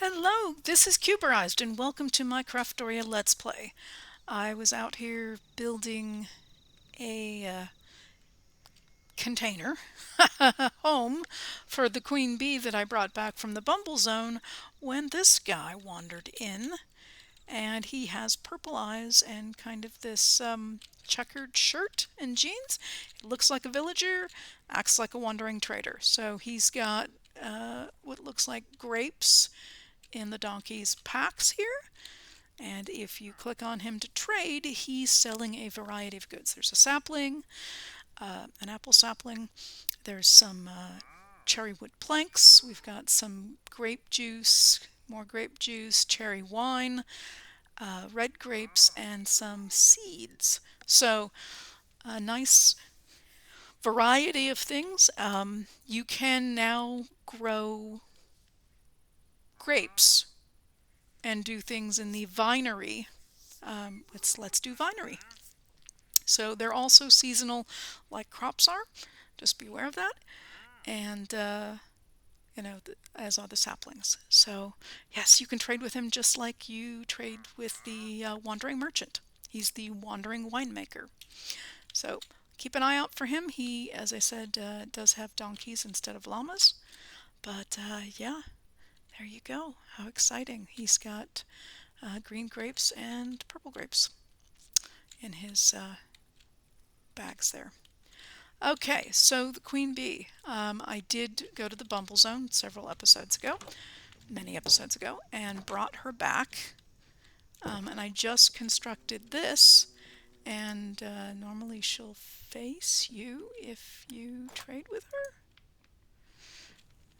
Hello, this is Cuberized and welcome to my Craftoria Let's Play. I was out here building a container home for the queen bee that I brought back from the Bumble Zone when this guy wandered in, and he has purple eyes and kind of this checkered shirt and jeans. He looks like a villager, acts like a wandering trader. So he's got what looks like grapes in the donkey's packs here. And if you click on him to trade, he's selling a variety of goods. There's a sapling, an apple sapling. There's some cherry wood planks. We've got some grape juice, more grape juice, cherry wine, red grapes, and some seeds. So a nice variety of things. You can now grow grapes and do things in the vinery. Let's do vinery. So they're also seasonal, like crops are. Just be aware of that. And as are the saplings. So yes, you can trade with him just like you trade with the wandering merchant. He's the wandering winemaker. So keep an eye out for him. He, as I said, does have donkeys instead of llamas. But yeah, there you go. How exciting. He's got green grapes and purple grapes in his bags there. Okay, so the queen bee. I did go to the Bumble Zone several episodes ago, many episodes ago, and brought her back. And I just constructed this, and normally she'll face you if you trade with her.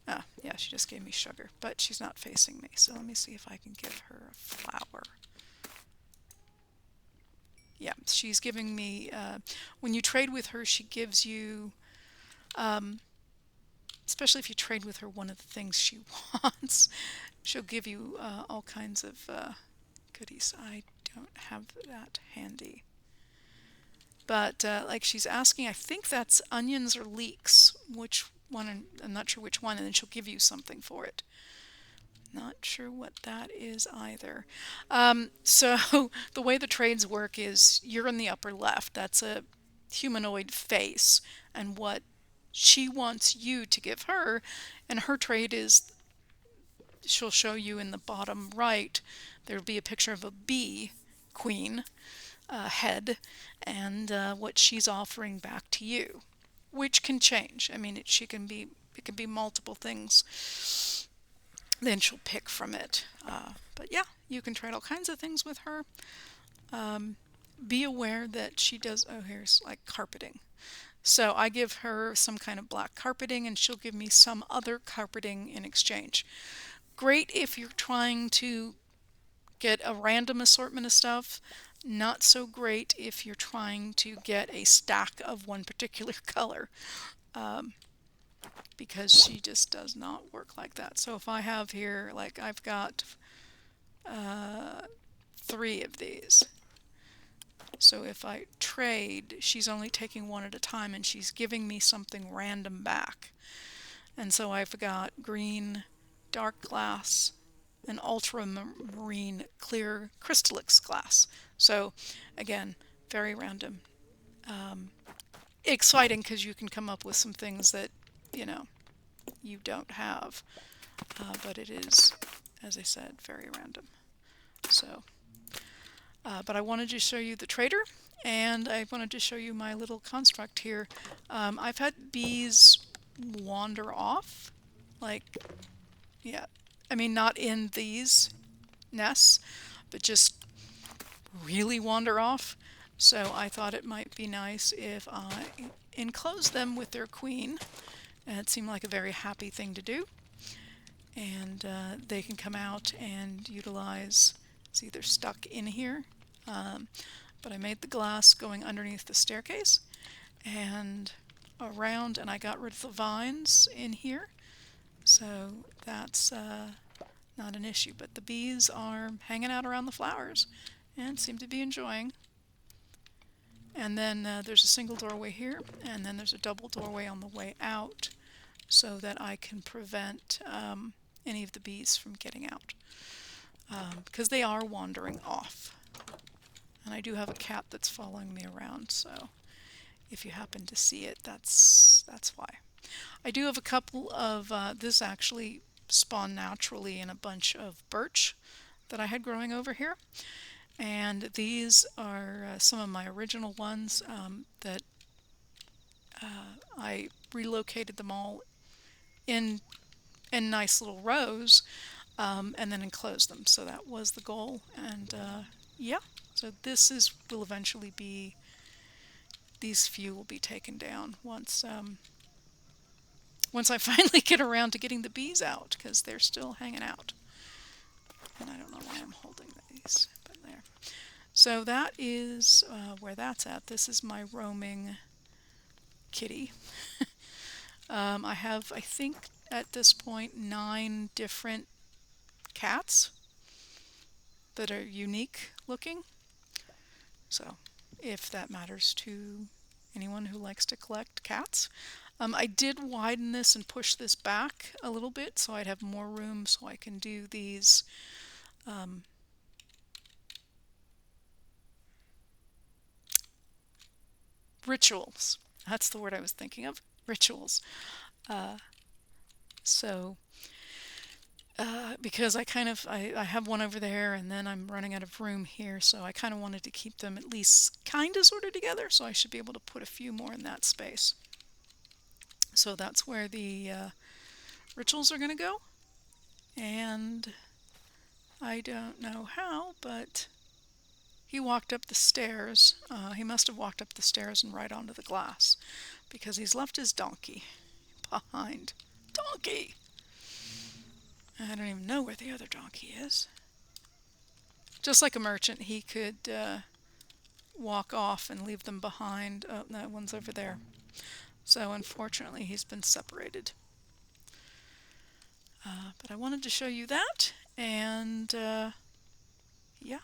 Ah, yeah, she just gave me sugar, but she's not facing me. So let me see if I can give her a flower. Yeah, she's giving me, when you trade with her, she gives you, especially if you trade with her one of the things she wants, she'll give you all kinds of goodies. I don't have that handy. But like she's asking, I think that's onions or leeks. Which one? I'm not sure which one, and then she'll give you something for it. Not sure what that is either. So the way the trades work is you're in the upper left. That's a humanoid face, and what she wants you to give her, and her trade is she'll show you in the bottom right. There'll be a picture of a bee queen head, and what she's offering back to you, which can change. I mean, it can be multiple things. Then she'll pick from it. But yeah, you can trade all kinds of things with her. Be aware that she does, oh, here's like carpeting. So I give her some kind of black carpeting and she'll give me some other carpeting in exchange. Great if you're trying to get a random assortment of stuff. Not so great if you're trying to get a stack of one particular color. Because she just does not work like that. So if I have here, like I've got three of these. So if I trade, she's only taking one at a time and she's giving me something random back. And so I've got green dark glass and ultramarine clear crystallix glass. So again, very random. Exciting because you can come up with some things that, you know, you don't have. But it is, as I said, very random. So, but I wanted to show you the trader, and I wanted to show you my little construct here. I've had bees wander off, like, yeah, I mean, not in these nests, but just really wander off. So I thought it might be nice if I enclose them with their queen. And it seemed like a very happy thing to do. And they can come out and utilize, it's either stuck in here, but I made the glass going underneath the staircase and around, and I got rid of the vines in here. So that's not an issue, but the bees are hanging out around the flowers and seem to be enjoying. And then there's a single doorway here, and then there's a double doorway on the way out so that I can prevent any of the bees from getting out, because they are wandering off. And I do have a cat that's following me around, so if you happen to see it, that's why. I do have a couple of, this actually spawned naturally in a bunch of birch that I had growing over here. And these are some of my original ones that I relocated them all in nice little rows, and then enclosed them. So that was the goal. And yeah, so will eventually be, these few will be taken down once I finally get around to getting the bees out, because they're still hanging out. And I don't know why I'm holding these, but there. So that is where that's at. This is my roaming kitty. I have, I think, at this point, 9 different cats that are unique looking. So if that matters to anyone who likes to collect cats. I did widen this and push this back a little bit so I'd have more room so I can do these rituals. That's the word I was thinking of, rituals. So because I have one over there, and then I'm running out of room here, so I kind of wanted to keep them at least kind of sort of together, so I should be able to put a few more in that space. So that's where the rituals are going to go. And I don't know how, but he walked up the stairs. He must have walked up the stairs and right onto the glass, because he's left his donkey behind. Donkey! I don't even know where the other donkey is. Just like a merchant, he could walk off and leave them behind. Oh, that one's over there. So unfortunately, he's been separated. But I wanted to show you that, and yeah.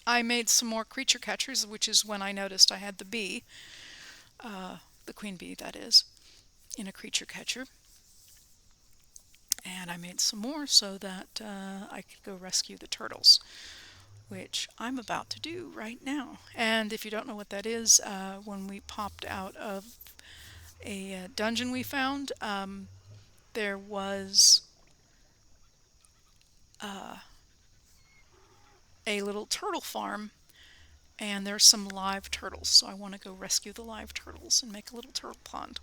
I made some more creature catchers, which is when I noticed I had the bee, the queen bee that is, in a creature catcher. And I made some more so that I could go rescue the turtles, which I'm about to do right now. And if you don't know what that is, when we popped out of a dungeon we found, there was a little turtle farm, and there's some live turtles, so I want to go rescue the live turtles and make a little turtle pond.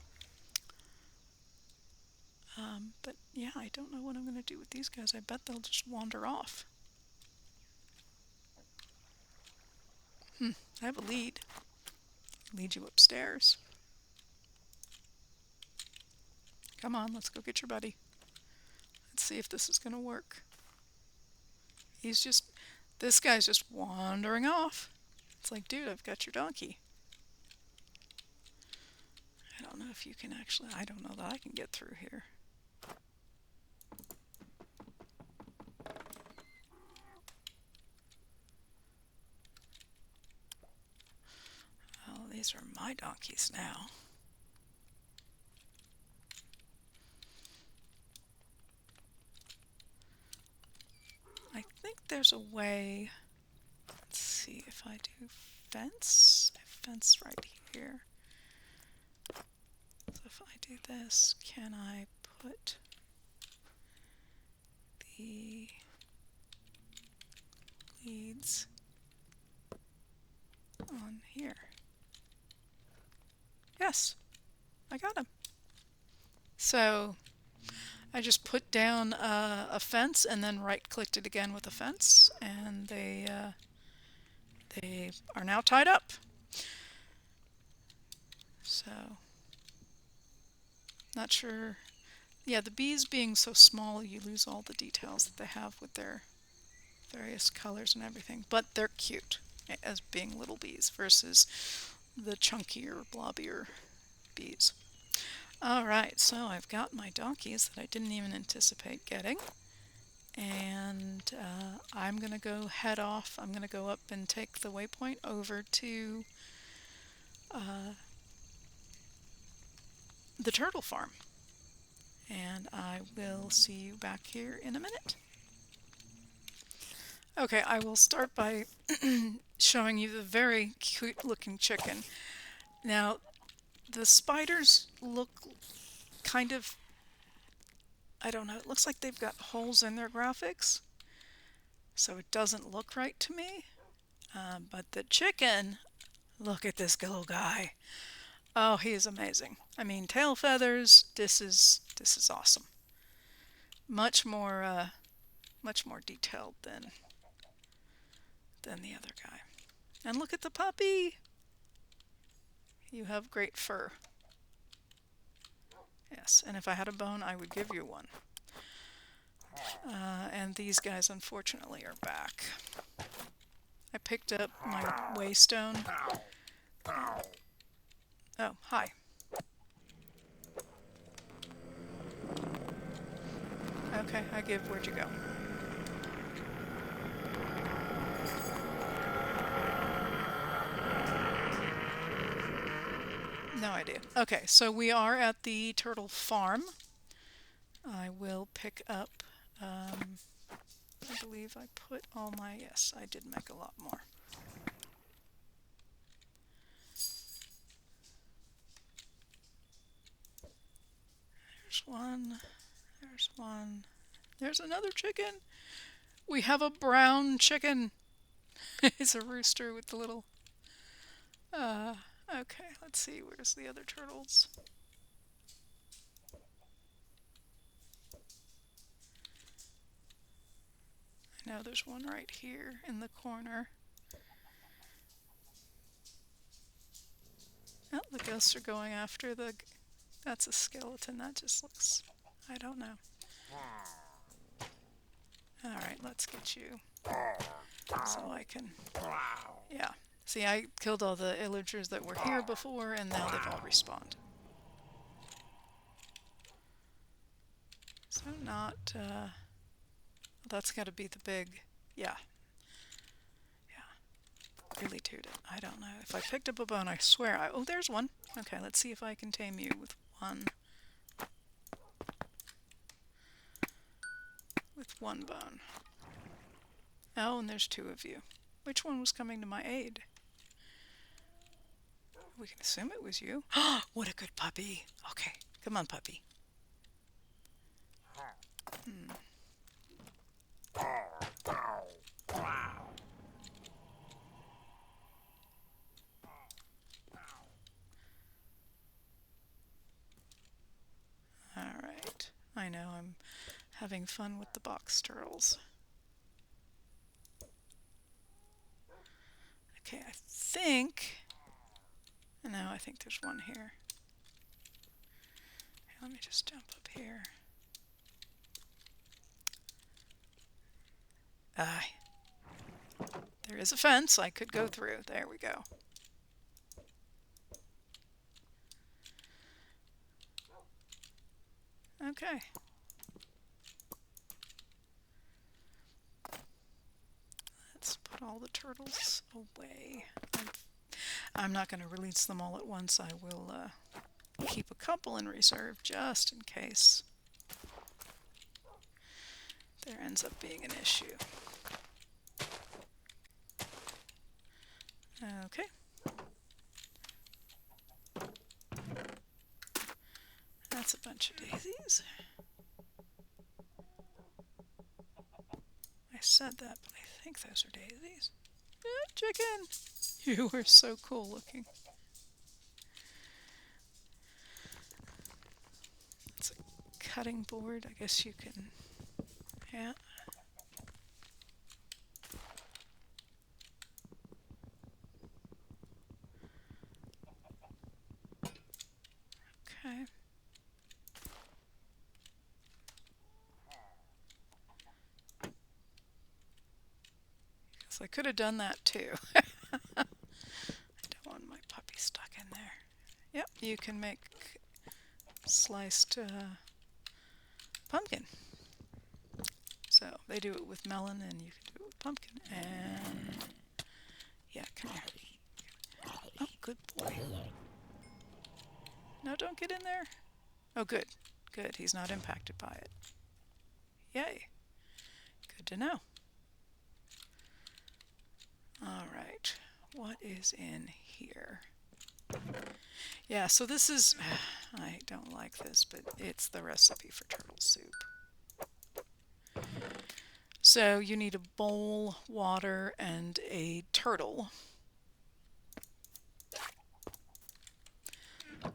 But yeah, I don't know what I'm going to do with these guys. I bet they'll just wander off. I have a lead. Lead you upstairs. Come on, let's go get your buddy. Let's see if this is going to work. This guy's just wandering off. It's like, dude, I've got your donkey. I don't know if you can actually, I don't know that I can get through here. Oh, these are my donkeys now. I think there's a way. Let's see if I do fence. I have fence right here. So if I do this, can I put the leads on here? Yes, I got them. So I just put down a fence and then right-clicked it again with a fence, and they are now tied up. So, not sure. Yeah, the bees being so small, you lose all the details that they have with their various colors and everything. But they're cute as being little bees versus the chunkier, blobbier bees. Alright, so I've got my donkeys that I didn't even anticipate getting. And I'm going to go head off. I'm going to go up and take the waypoint over to the turtle farm. And I will see you back here in a minute. Okay, I will start by showing you the very cute looking chicken. Now, the spiders look kind of, I don't know, it looks like they've got holes in their graphics, so it doesn't look right to me. But the chicken, look at this little guy. Oh, he is amazing. I mean, tail feathers, this is awesome. Much more detailed than the other guy. And look at the puppy. You have great fur. Yes, and if I had a bone, I would give you one. And these guys, unfortunately, are back. I picked up my waystone. Oh, hi. Okay, I give. Where'd you go? No idea. Okay, so we are at the turtle farm. I will pick up, I believe I put all my, yes, I did make a lot more. There's one, there's one, there's another chicken. We have a brown chicken. It's a rooster with the little, okay, let's see, where's the other turtles? I know there's one right here in the corner. Oh, the ghosts are going after the, that's a skeleton, that just looks, I don't know. Alright, let's get you, so I can, yeah. See, I killed all the illagers that were here before, and now they've all respawned. So not, that's got to be the big, yeah. Yeah. Really tooted. I don't know. If I picked up a bone, I swear I, oh, there's one. Okay, let's see if I can tame you with one. With one bone. Oh, and there's two of you. Which one was coming to my aid? We can assume it was you. What a good puppy. Okay, come on, puppy. Alright. I know I'm having fun with the box turtles. Okay, I think... No, I think there's one here. Let me just jump up here. There is a fence I could go through. There we go. Okay. Let's put all the turtles away. I'm not going to release them all at once. I will keep a couple in reserve just in case there ends up being an issue. Okay. That's a bunch of daisies. I said that, but I think those are daisies. Chicken! You are so cool looking. It's a cutting board. I guess you can... Yeah. Okay. Because I could have done that too. I don't want my puppy stuck in there. Yep, you can make sliced pumpkin. So they do it with melon and you can do it with pumpkin. And yeah, come here. Oh, good boy. No, don't get in there. Oh, good. Good. He's not impacted by it. Yay. Good to know. All right. What is in here? Yeah, so this is, I don't like this, but it's the recipe for turtle soup. So you need a bowl, water, and a turtle.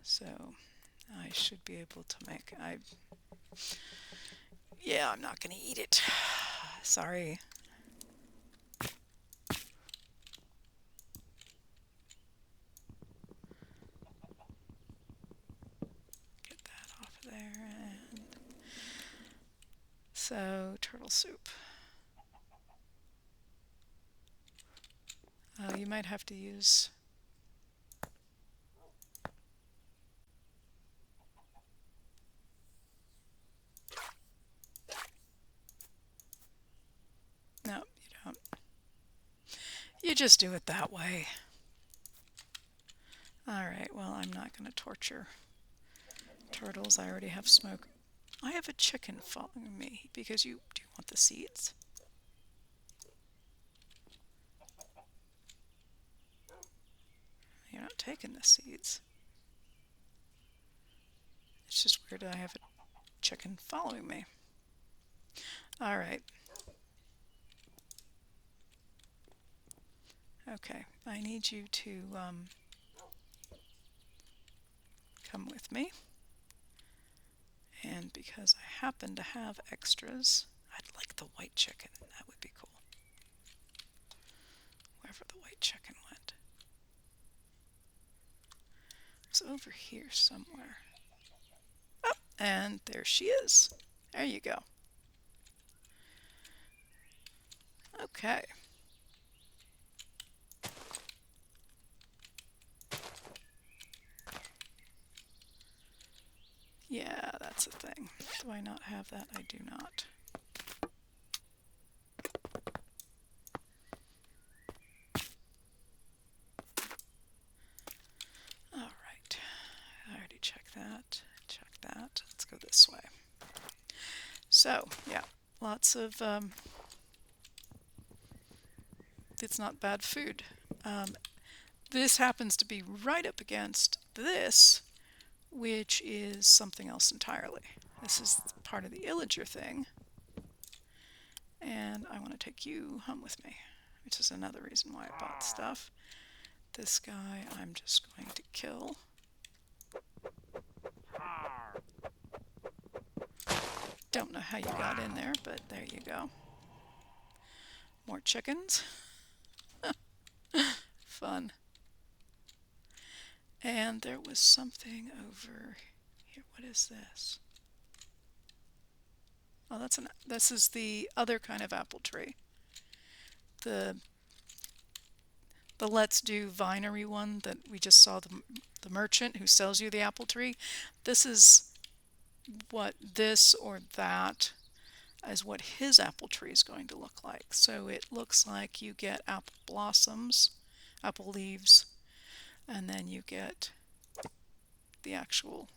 So I should be able to make, yeah, I'm not going to eat it. Sorry. Get that off of there. And so turtle soup. You might have to use, no, you don't. You just do it that way. All right, well, I'm not going to torture turtles. I already have smoke. I have a chicken following me because do you want the seeds? You're not taking the seeds. It's just weird that I have a chicken following me. All right. Okay, I need you to come with me. And because I happen to have extras, I'd like the white chicken. That would be cool. Wherever the white chicken went. It's over here somewhere. Oh, and there she is. There you go. Okay. Yeah, that's a thing. Do I not have that? I do not. All right. I already checked that. Check that. Let's go this way. So, yeah, lots of, it's not bad food. This happens to be right up against this, which is something else entirely. This is part of the Illager thing. And I want to take you home with me, which is another reason why I bought stuff. This guy I'm just going to kill. Don't know how you got in there, but there you go. More chickens. Fun. And there was something over here. What is this? Oh, this is the other kind of apple tree. The Let's Do Vinery one that we just saw, the merchant who sells you the apple tree. This is what this or that is what his apple tree is going to look like. So it looks like you get apple blossoms, apple leaves, and then you get the actual,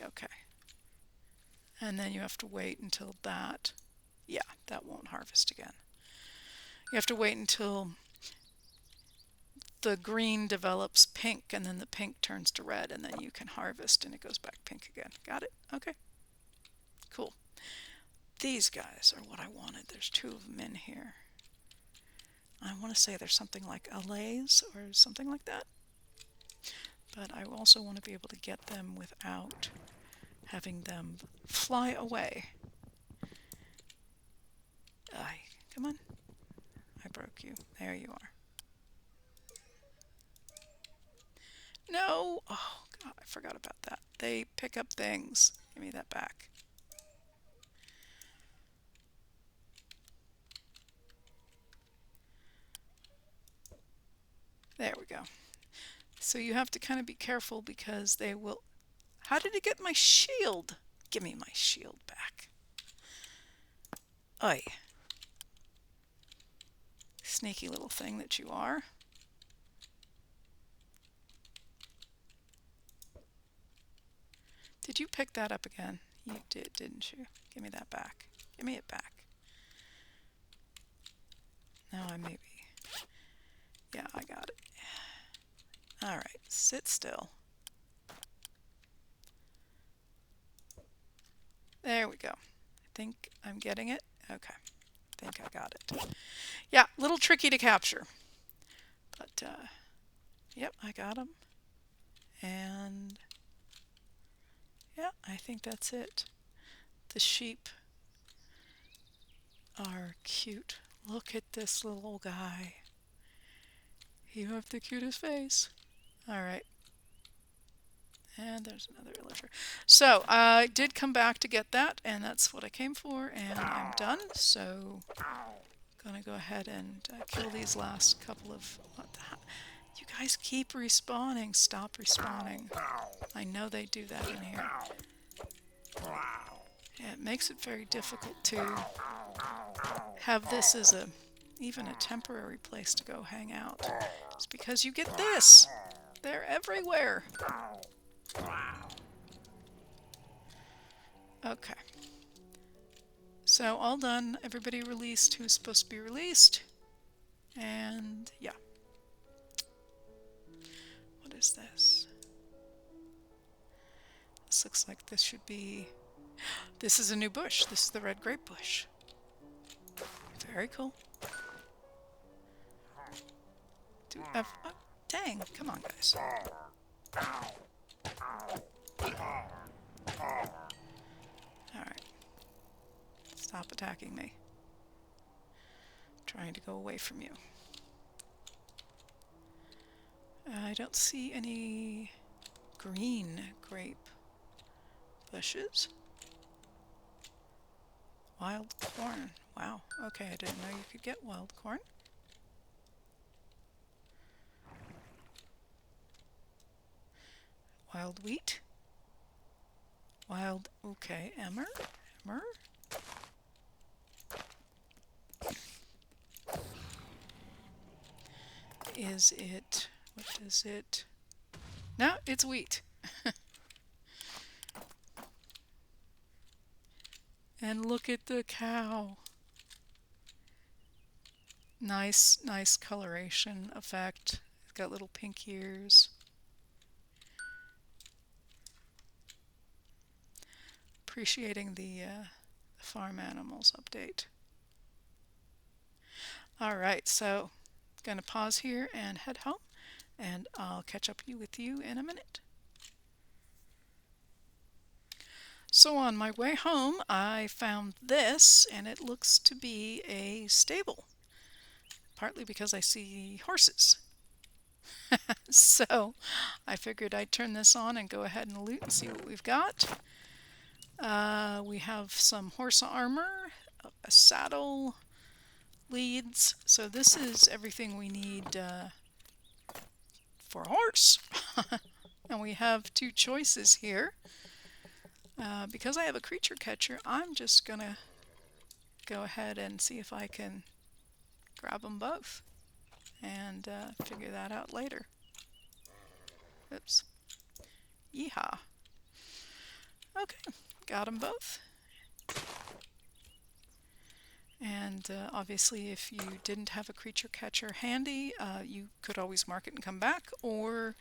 okay. And then you have to wait until that, yeah, that won't harvest again. You have to wait until the green develops pink, and then the pink turns to red, and then you can harvest and it goes back pink again. Got it? Okay. Cool. These guys are what I wanted. There's two of them in here. I want to say there's something like allays or something like that. But I also want to be able to get them without having them fly away. Come on. I broke you. There you are. No! Oh, God, I forgot about that. They pick up things. Give me that back. There we go. So you have to kind of be careful because they will... How did it get my shield? Give me my shield back. Oi. Sneaky little thing that you are. Did you pick that up again? You did, didn't you? Give me that back. Give me it back. Now I maybe... Yeah, I got it. Alright, sit still. There we go. I think I'm getting it. Okay, I think I got it. Yeah, a little tricky to capture. But, yep, I got them. And, yeah, I think that's it. The sheep are cute. Look at this little guy. You have the cutest face. Alright. And there's another villager. So, I did come back to get that, and that's what I came for, and I'm done. So, gonna go ahead and kill these last couple of... What the heck? You guys keep respawning. Stop respawning. I know they do that in here. Yeah, it makes it very difficult to have this as even a temporary place to go hang out. It's because you get this. They're everywhere. Okay. So all done. Everybody released who's supposed to be released. And yeah. What is this? This looks like this should be... This is a new bush. This is the red grape bush. Very cool. Oh, dang. Come on, guys. Alright. Stop attacking me. I'm trying to go away from you. I don't see any green grape bushes. Wild corn. Wow. Okay, I didn't know you could get wild corn. Wild wheat. Wild, okay, emmer. Emmer. Is it, what is it? No, it's wheat. And look at the cow. Nice, nice coloration effect. It's got little pink ears. Appreciating the farm animals update. Alright, so gonna pause here and head home, and I'll catch up with you in a minute. So on my way home, I found this, and it looks to be a stable, partly because I see horses. So I figured I'd turn this on and go ahead and loot and see what we've got. We have some horse armor, a saddle, leads. So this is everything we need for a horse. And we have two choices here. Because I have a creature catcher, I'm just gonna go ahead and see if I can grab them both and figure that out later. Oops. Yeehaw. Okay, got them both. And obviously if you didn't have a creature catcher handy, you could always mark it and come back, or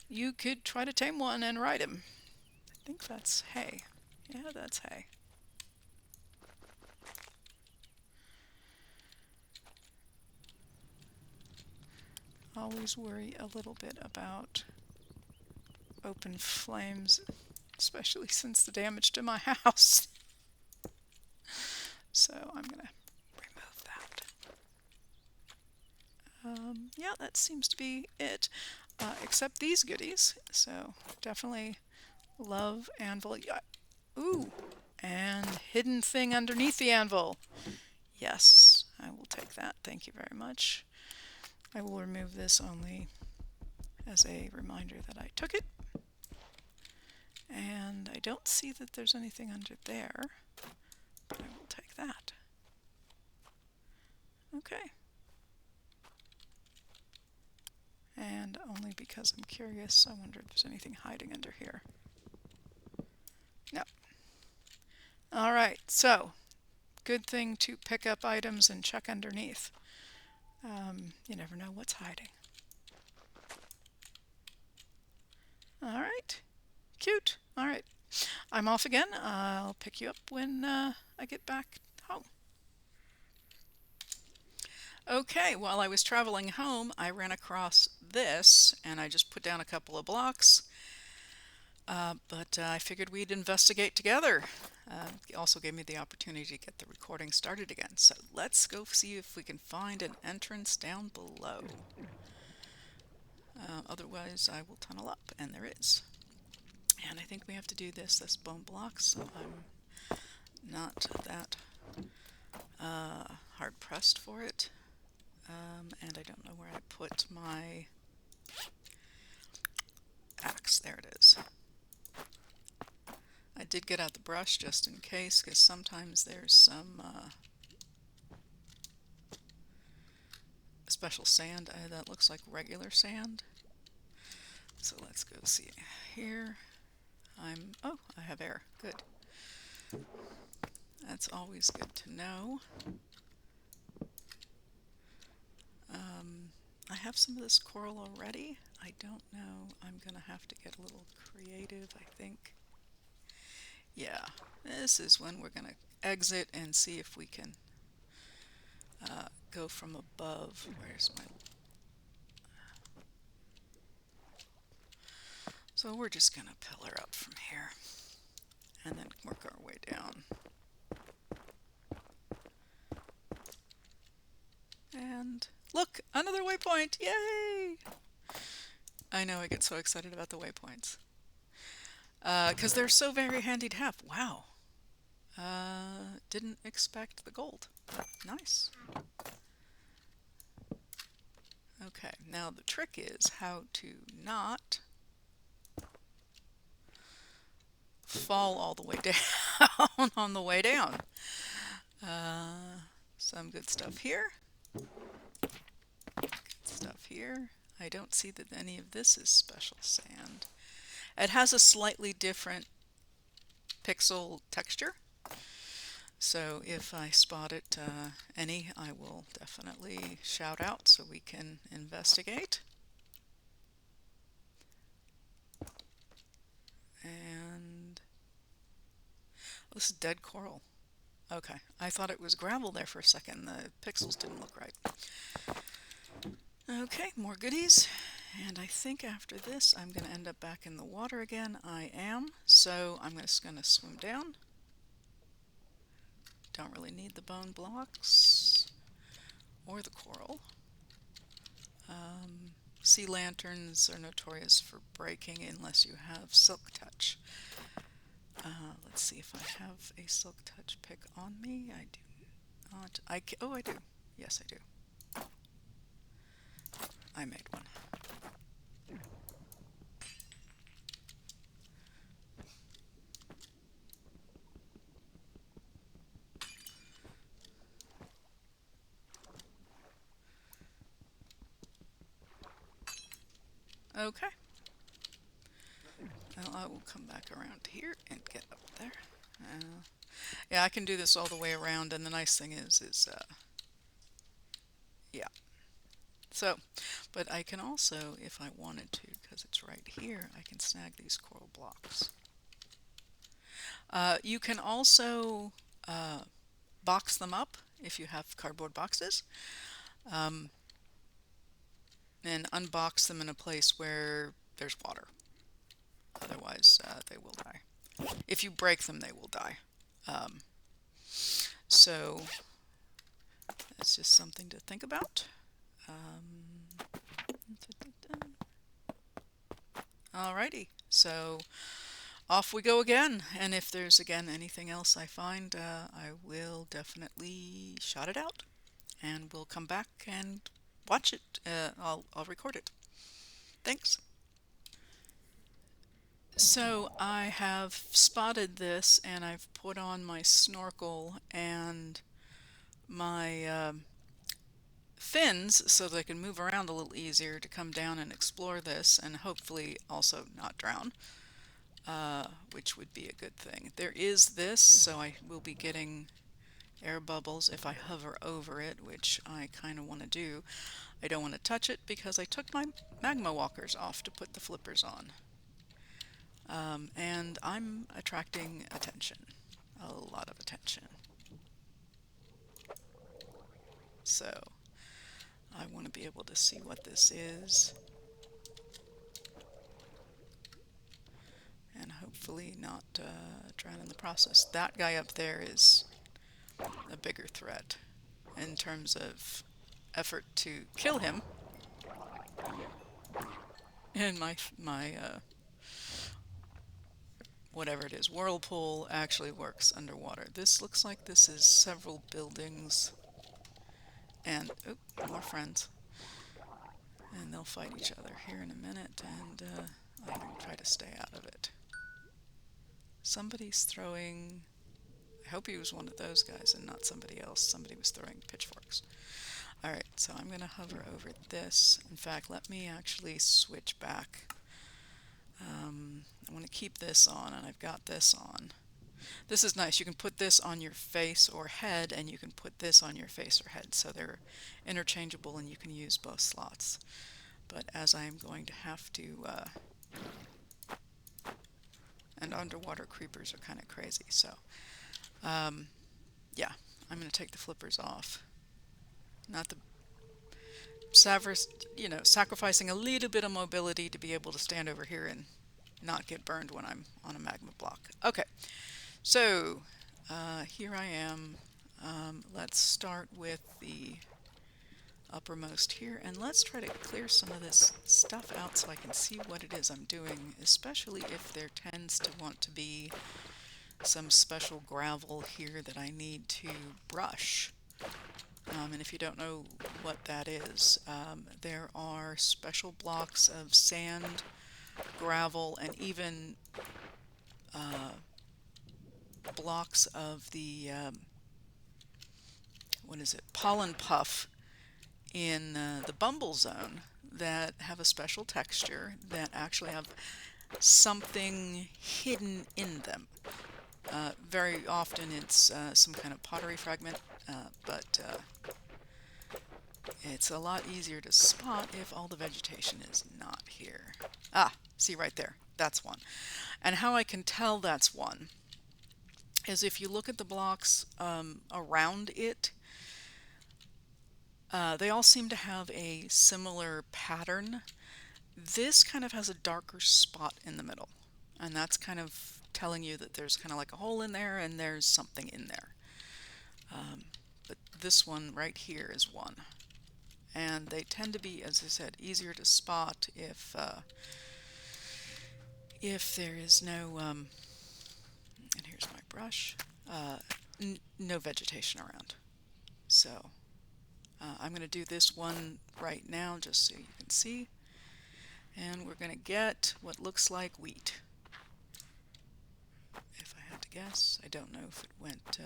you could try to tame one and ride him. I think that's hay. Yeah, that's hay. Always worry a little bit about open flames, especially since the damage to my house. So I'm gonna remove that. Yeah, that seems to be it, except these goodies. So definitely love anvil. Ooh, and hidden thing underneath the anvil. Yes, I will take that. Thank you very much. I will remove this only as a reminder that I took it. And I don't see that there's anything under there, but I will take that. Okay. And only because I'm curious, I wonder if there's anything hiding under here. All right, so good thing to pick up items and check underneath. You never know what's hiding. All right, cute. All right, I'm off again. I'll pick you up when I get back home. Okay, while I was traveling home, I ran across this and I just put down a couple of blocks. But I figured we'd investigate together. It also gave me the opportunity to get the recording started again. So let's go see if we can find an entrance down below. Otherwise, I will tunnel up, and there is. And I think we have to do this bone block, so I'm not that hard pressed for it. And I don't know where I put my axe. There it is. I did get out the brush just in case, because sometimes there's some special sand that looks like regular sand. So let's go see here. Oh, I have air. Good. That's always good to know. I have some of this coral already. I don't know. I'm going to have to get a little creative, I think. Yeah, this is when we're going to exit and see if we can go from above. Where's my... So we're just going to pillar up from here and then work our way down. And look, another waypoint! Yay! I know, I get so excited about the waypoints. Because they're so very handy to have. Wow. Didn't expect the gold. But nice. Okay, now the trick is how to not fall all the way down on the way down. Some good stuff here. Good stuff here. I don't see that any of this is special sand. It has a slightly different pixel texture. So if I spot it any, I will definitely shout out so we can investigate. And oh, this is dead coral. Okay, I thought it was gravel there for a second. The pixels didn't look right. Okay, more goodies. And I think after this I'm going to end up back in the water again. I am. So I'm just going to swim down. Don't really need the bone blocks or the coral. Sea lanterns are notorious for breaking unless you have silk touch. Let's see if I have a silk touch pick on me. I do not. Oh, I do. Yes, I do. I made one. Okay. Well, I will come back around here and get up there. Yeah, I can do this all the way around, and the nice thing is yeah. So, but I can also, if I wanted to, because it's right here, I can snag these coral blocks. You can also box them up if you have cardboard boxes, and unbox them in a place where there's water. Otherwise, they will die. If you break them, they will die. So that's just something to think about. Alrighty, so off we go again. And if there's again anything else I find, I will definitely shout it out, and we'll come back and watch it. I'll record it. Thanks. So I have spotted this, and I've put on my snorkel and my fins so that I can move around a little easier to come down and explore this and hopefully also not drown, which which would be a good thing. There is this, so I will be getting air bubbles if I hover over it, which I kind of want to do. I don't want to touch it because I took my magma walkers off to put the flippers on. And I'm attracting attention, a lot of attention. So I want to be able to see what this is, and hopefully not drown in the process. That guy up there is a bigger threat in terms of effort to kill him. And my whatever it is, whirlpool actually works underwater. This looks like this is several buildings, and oh, more friends. And they'll fight each other here in a minute, and I'm going to try to stay out of it. Somebody's throwing... I hope he was one of those guys and not somebody else. Somebody was throwing pitchforks. Alright, so I'm going to hover over this. In fact, let me actually switch back. I want to keep this on, and I've got this on. This is nice. You can put this on your face or head, and you can put this on your face or head. So they're interchangeable, and you can use both slots. But as I am going to have to... and underwater creepers are kind of crazy, so... yeah, I'm going to take the flippers off. Not the... sacrificing a little bit of mobility to be able to stand over here and not get burned when I'm on a magma block. Okay, so here I am. Let's start with the uppermost here, and let's try to clear some of this stuff out so I can see what it is I'm doing, especially if there tends to want to be some special gravel here that I need to brush. And if you don't know what that is, there are special blocks of sand, gravel, and even blocks of the what is it, pollen puff in the Bumble Zone that have a special texture that actually have something hidden in them. Very often it's some kind of pottery fragment, but it's a lot easier to spot if all the vegetation is not here. Ah, see right there, that's one. And how I can tell that's one is if you look at the blocks around it, they all seem to have a similar pattern. This kind of has a darker spot in the middle, and that's kind of telling you that there's kind of like a hole in there and there's something in there. But this one right here is one. And they tend to be, as I said, easier to spot if there is no, and here's my brush, no vegetation around. So I'm going to do this one right now just so you can see. And we're going to get what looks like wheat. If I had to guess, I don't know if it went,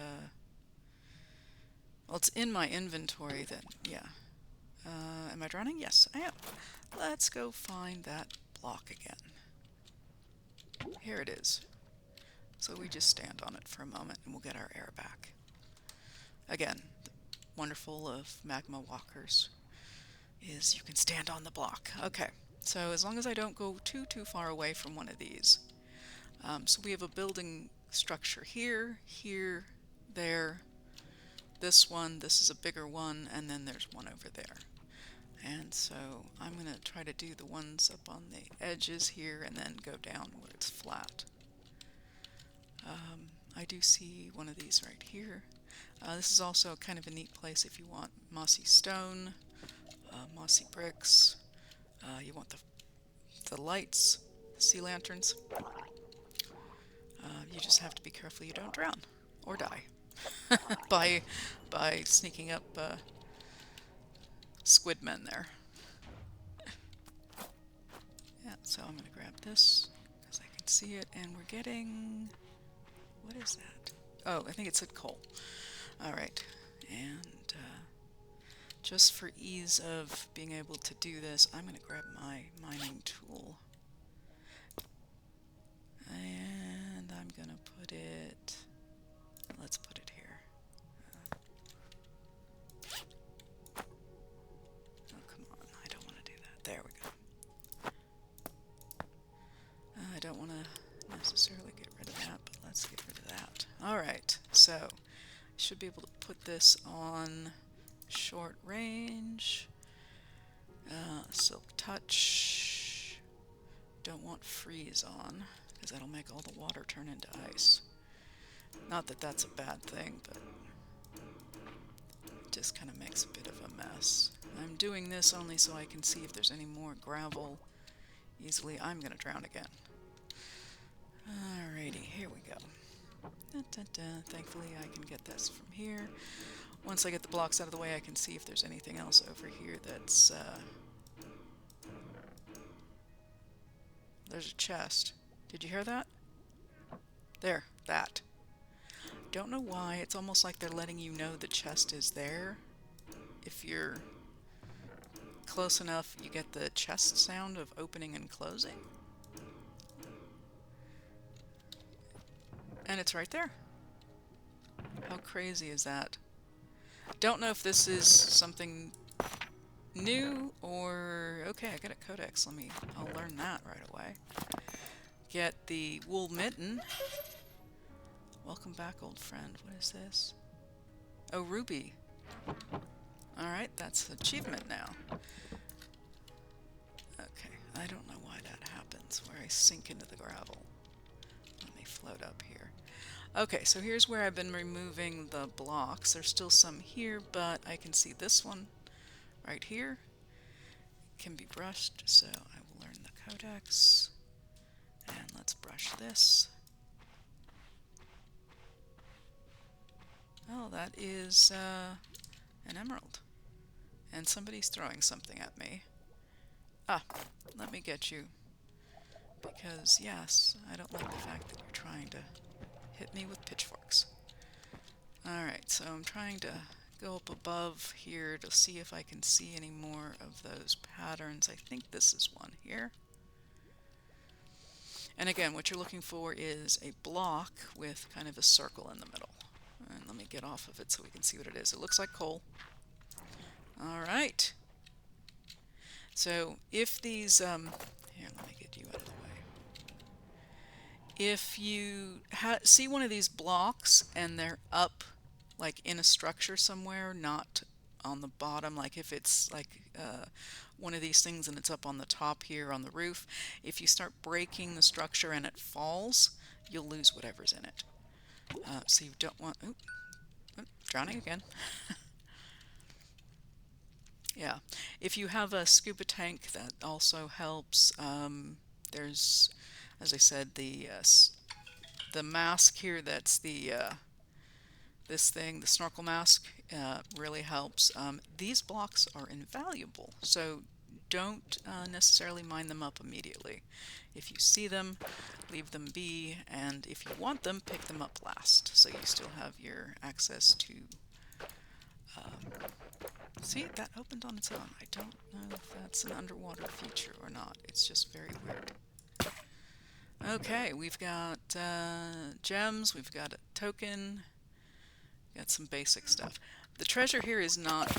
well, it's in my inventory then, yeah. Am I drowning? Yes, I am. Let's go find that block again. Here it is. So we just stand on it for a moment and we'll get our air back. Again, the wonderful of magma walkers is you can stand on the block. Okay, so as long as I don't go too far away from one of these. So we have a building structure here, here, there, this one, this is a bigger one, and then there's one over there. And so I'm going to try to do the ones up on the edges here and then go down where it's flat. I do see one of these right here. This is also kind of a neat place if you want mossy stone, mossy bricks. You want the lights, the sea lanterns. You just have to be careful you don't drown or die by sneaking up squid men there. Yeah, so I'm going to grab this because I can see it, and we're getting... what is that? Oh, I think it said coal. Alright, and just for ease of being able to do this, I'm going to grab my mining tool. And put it... Let's put it here. Oh, come on. I don't want to do that. There we go. I don't want to necessarily get rid of that, but let's get rid of that. Alright, so I should be able to put this on short range. Silk touch. Don't want freeze on, because that'll make all the water turn into ice. Not that that's a bad thing, but it just kind of makes a bit of a mess. I'm doing this only so I can see if there's any more gravel easily. I'm going to drown again. Alrighty, here we go. Da, da, da. Thankfully I can get this from here. Once I get the blocks out of the way, I can see if there's anything else over here that's... There's a chest. Did you hear that? There, that. Don't know why, it's almost like they're letting you know the chest is there. If you're close enough, you get the chest sound of opening and closing. And it's right there. How crazy is that? Don't know if this is something new or... Okay, I got a codex. I'll learn that right away. Get the wool mitten. Welcome back, old friend. What is this? Oh, ruby. Alright, that's achievement now. Okay, I don't know why that happens, where I sink into the gravel. Let me float up here. Okay, so here's where I've been removing the blocks. There's still some here, but I can see this one right here. It can be brushed, so I will learn the codex. And let's brush this. Oh, that is an emerald. And somebody's throwing something at me. Ah, let me get you. Because, yes, I don't like the fact that you're trying to hit me with pitchforks. Alright, so I'm trying to go up above here to see if I can see any more of those patterns. I think this is one here. And again, what you're looking for is a block with kind of a circle in the middle. And let me get off of it so we can see what it is. It looks like coal. Alright. So if these... here, let me get you out of the way. If you see one of these blocks and they're up, like in a structure somewhere, not on the bottom, like if it's like one of these things and it's up on the top here on the roof, if you start breaking the structure and it falls, you'll lose whatever's in it. So you don't want... Oop, drowning again. Yeah, if you have a scuba tank, that also helps. There's, as I said, the mask here. That's the this thing, the snorkel mask, really helps. These blocks are invaluable, so don't necessarily mine them up immediately. If you see them, leave them be, and if you want them, pick them up last, so you still have your access to... See, that opened on its own. I don't know if that's an underwater feature or not. It's just very weird. Okay, we've got gems, we've got a token, got some basic stuff. The treasure here is not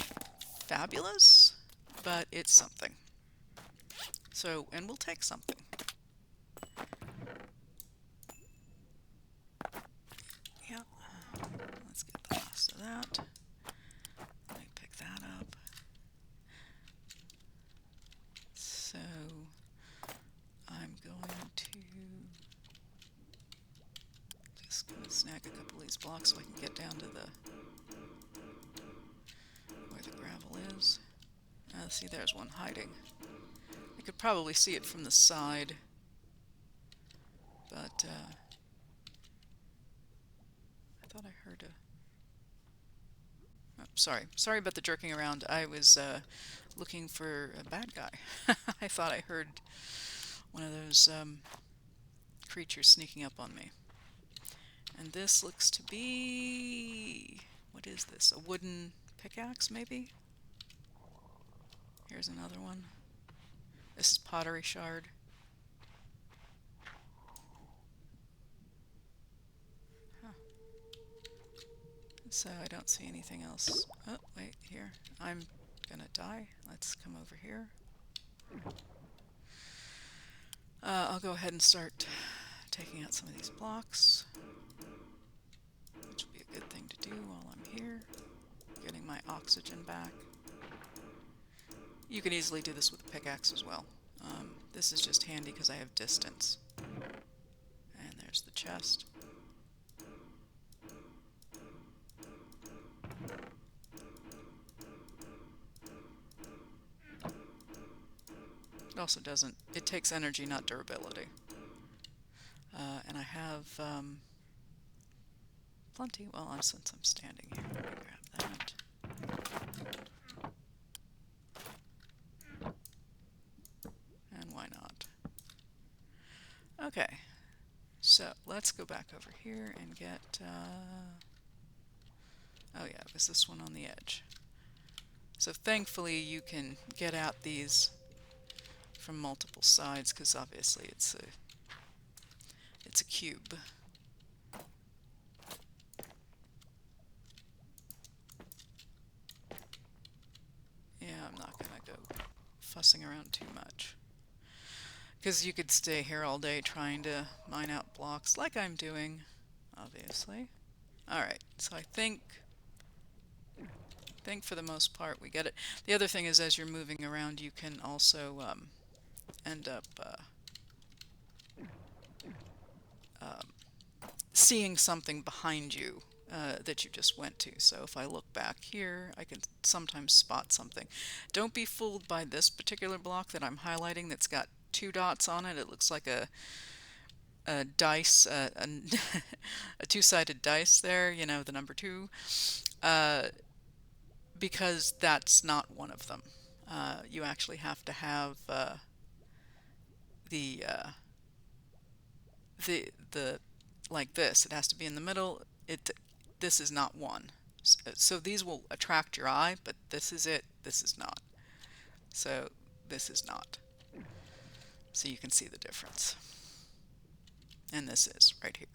fabulous, but it's something. So, and we'll take something. Yeah, let's get the last of that. Let me pick that up. So, I'm going to just gonna snag a couple of these blocks so I can get down to the where the gravel is. See, there's one hiding. I could probably see it from the side, but I thought I heard a... Oh, sorry about the jerking around. I was looking for a bad guy. I thought I heard one of those creatures sneaking up on me. And this looks to be... What is this? A wooden pickaxe, maybe? Here's another one. This is pottery shard. So I don't see anything else. Oh, wait, here. I'm gonna die. Let's come over here. I'll go ahead and start taking out some of these blocks, which will be a good thing to do while I'm here. Getting my oxygen back. You could easily do this with a pickaxe as well. This is just handy because I have distance. And there's the chest. It also doesn't, it takes energy, not durability. And I have plenty. Well, since I'm standing here, let me grab that. And why not? Okay, so let's go back over here and get, oh yeah, it was this one on the edge. So thankfully you can get at these from multiple sides because obviously it's a cube. Yeah, I'm not gonna go fussing around too much because you could stay here all day trying to mine out blocks like I'm doing, obviously. Alright, so I think for the most part we get it. The other thing is as you're moving around you can also end up seeing something behind you that you just went to. So if I look back here, I can sometimes spot something. Don't be fooled by this particular block that I'm highlighting that's got 2 dots on it. It looks like a dice, a two-sided dice there, you know, the number 2, because that's not one of them. You actually have to have the the like this. It has to be in the middle. This is not one. So these will attract your eye, but this is it. This is not. So this is not. So you can see the difference. And this is right here.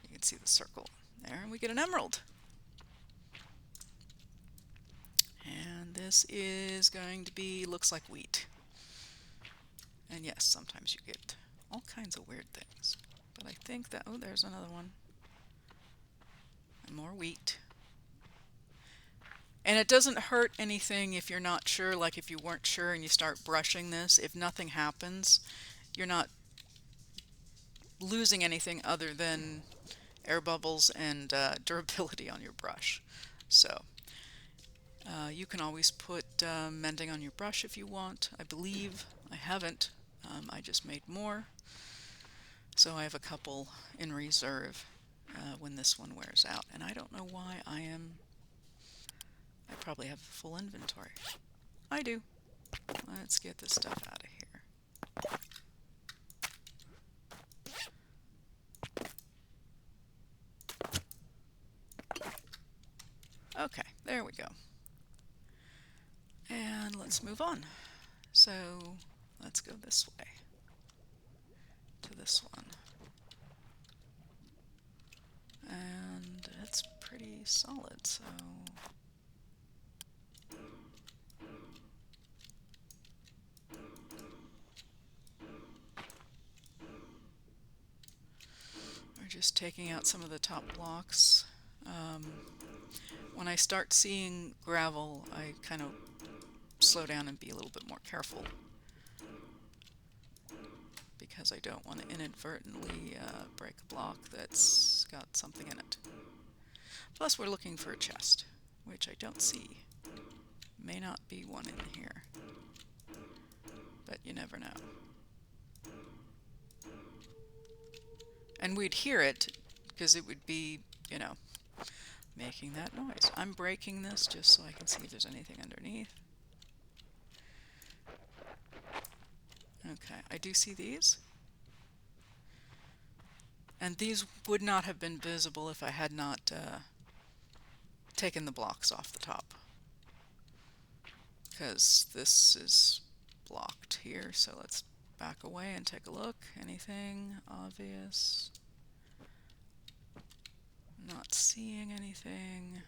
You can see the circle there, and we get an emerald. And this is going to be, looks like wheat. And yes, sometimes you get all kinds of weird things. But I think that, oh, there's another one. And more wheat. And it doesn't hurt anything if you're not sure, like if you weren't sure and you start brushing this, if nothing happens, you're not losing anything other than air bubbles and durability on your brush. So you can always put mending on your brush if you want. I believe I haven't. I just made more. So I have a couple in reserve when this one wears out. And I don't know why I probably have a full inventory. I do. Let's get this stuff out of here. Okay, there we go. And let's move on. So let's go this way to this one. And it's pretty solid, so we're just taking out some of the top blocks. When I start seeing gravel, I kind of slow down and be a little bit more careful because I don't want to inadvertently break a block that's got something in it. Plus we're looking for a chest, which I don't see. May not be one in here, but you never know. And we'd hear it because it would be, you know, making that noise. I'm breaking this just so I can see if there's anything underneath. Okay, I do see these. And these would not have been visible if I had not taken the blocks off the top. Because this is blocked here, so let's back away and take a look. Anything obvious? Not seeing anything.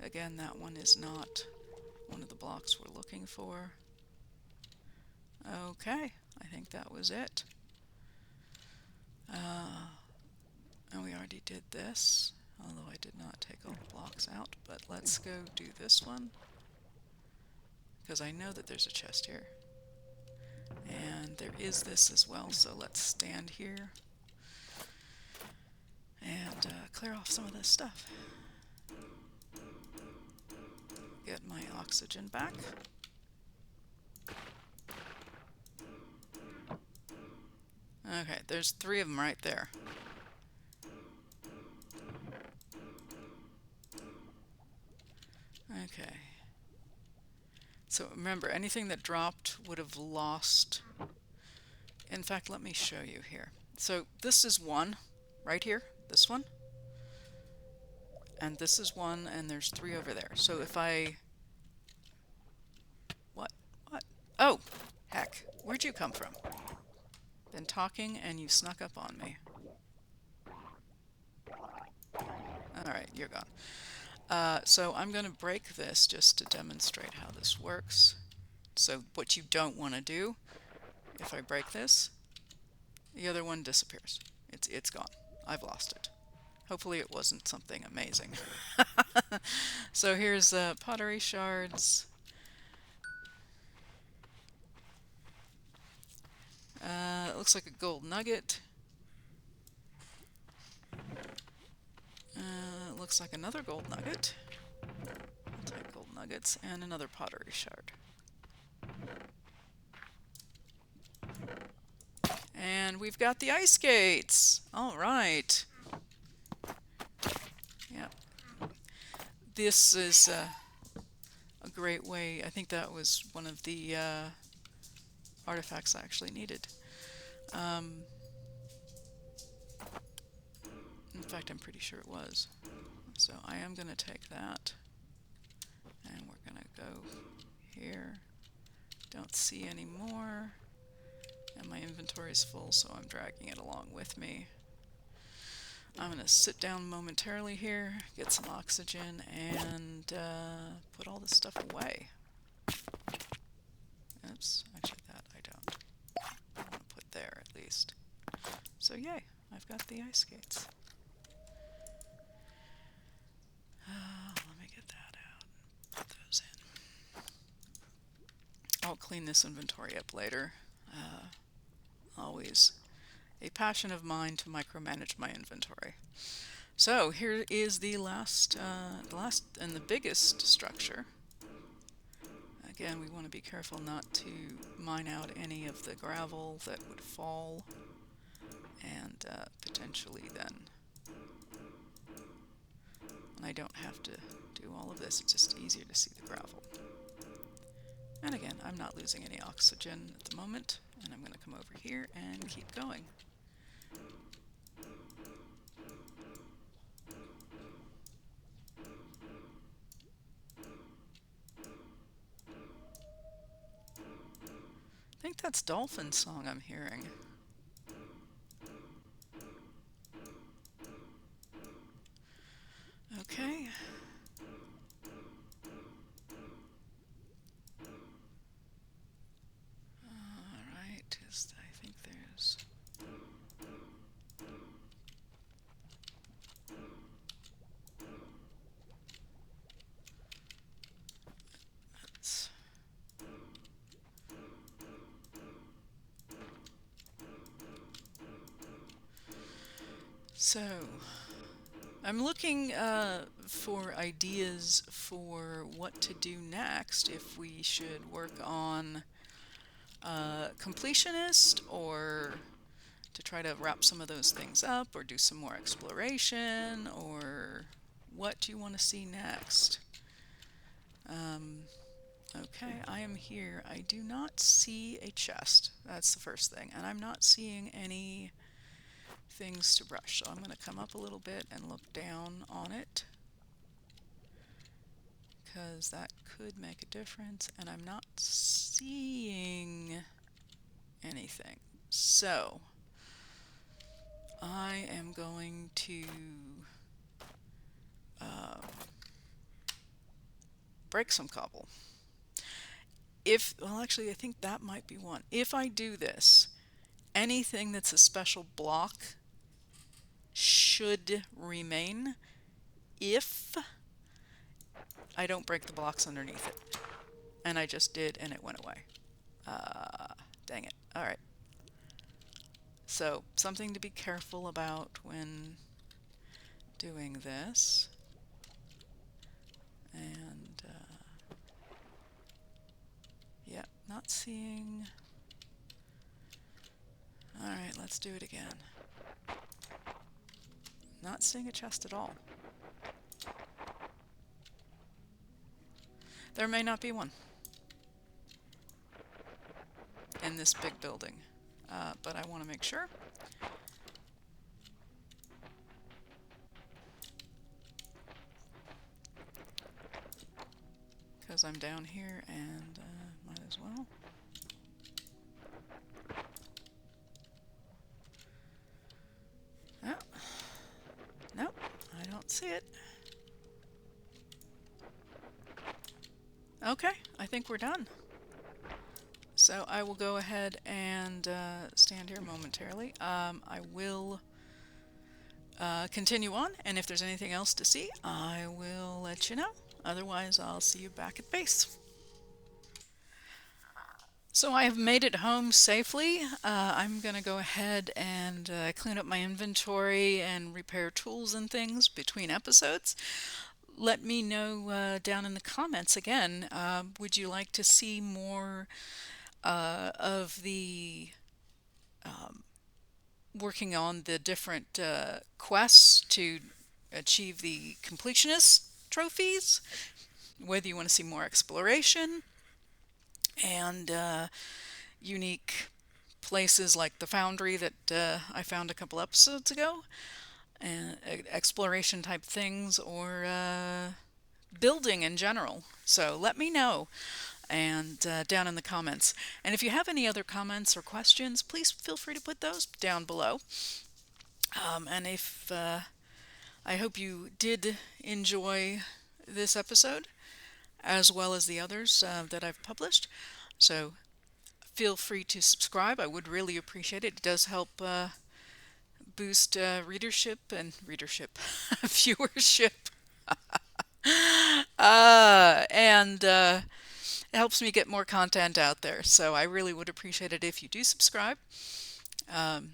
Again, that one is not one of the blocks we're looking for. Okay, I think that was it. And we already did this, although I did not take all the blocks out, but let's go do this one, because I know that there's a chest here. And there is this as well, so let's stand here and clear off some of this stuff. Get my oxygen back. Okay, there's 3 of them right there. Okay. So remember, anything that dropped would have lost. In fact, let me show you here. So this is one right here, this one. And this is one, and there's 3 over there. So if I... What? Oh! Heck. Where'd you come from? Been talking, and you snuck up on me. Alright, you're gone. So I'm going to break this just to demonstrate how this works. So what you don't want to do, if I break this, the other one disappears. It's gone. I've lost it. Hopefully it wasn't something amazing. So here's pottery shards. It looks like a gold nugget. It looks like another gold nugget. I'll take gold nuggets and another pottery shard. And we've got the ice skates. All right. Yeah. This is a great way. I think that was one of the artifacts I actually needed. In fact, I'm pretty sure it was. So I am going to take that. And we're going to go here. Don't see any more. And my inventory is full, so I'm dragging it along with me. I'm going to sit down momentarily here, get some oxygen, and put all this stuff away. Oops, actually that I don't. I want to put there at least. So yay, I've got the ice skates. Let me get that out, put those in. I'll clean this inventory up later. Always a passion of mine to micromanage my inventory. So here is the last and the biggest structure. Again, we want to be careful not to mine out any of the gravel that would fall, and potentially then. And I don't have to do all of this, it's just easier to see the gravel. And again, I'm not losing any oxygen at the moment, and I'm going to come over here and keep going. I think that's Dolphin Song I'm hearing. Okay. Alright, I think there's... So, I'm looking for ideas for what to do next, if we should work on completionist, or to try to wrap some of those things up, or do some more exploration, or what do you want to see next? Okay, I am here. I do not see a chest. That's the first thing. And I'm not seeing any things to brush. So I'm going to come up a little bit and look down on it, because that could make a difference. And I'm not seeing anything. So I am going to break some cobble. If, well, actually, I think that might be one. If I do this, anything that's a special block should remain if I don't break the blocks underneath it. And I just did, and it went away. Dang it. All right. So, something to be careful about when doing this. And, yeah, not seeing... All right, let's do it again. Not seeing a chest at all. There may not be one in this big building, but I want to make sure. Because I'm down here and might as well. Oh. Nope, I don't see it. Okay, I think we're done. So I will go ahead and stand here momentarily. I will continue on, and if there's anything else to see, I will let you know. Otherwise, I'll see you back at base. So I have made it home safely. I'm going to go ahead and clean up my inventory and repair tools and things between episodes. Let me know down in the comments again, would you like to see more of the working on the different quests to achieve the completionist trophies, whether you want to see more exploration and unique places like the foundry that I found a couple episodes ago, and exploration type things, or building in general. So let me know and down in the comments. And if you have any other comments or questions, please feel free to put those down below. And if I hope you did enjoy this episode as well as the others that I've published. So feel free to subscribe. I would really appreciate it. It does help boost readership and viewership. And it helps me get more content out there. So I really would appreciate it if you do subscribe. And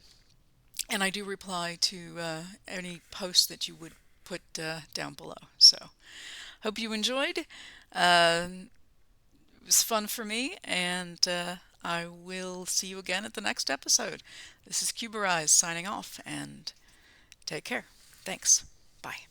I do reply to any posts that you would put down below. So hope you enjoyed. It was fun for me, and I will see you again at the next episode. This is Cuberized signing off, and take care. Thanks. Bye.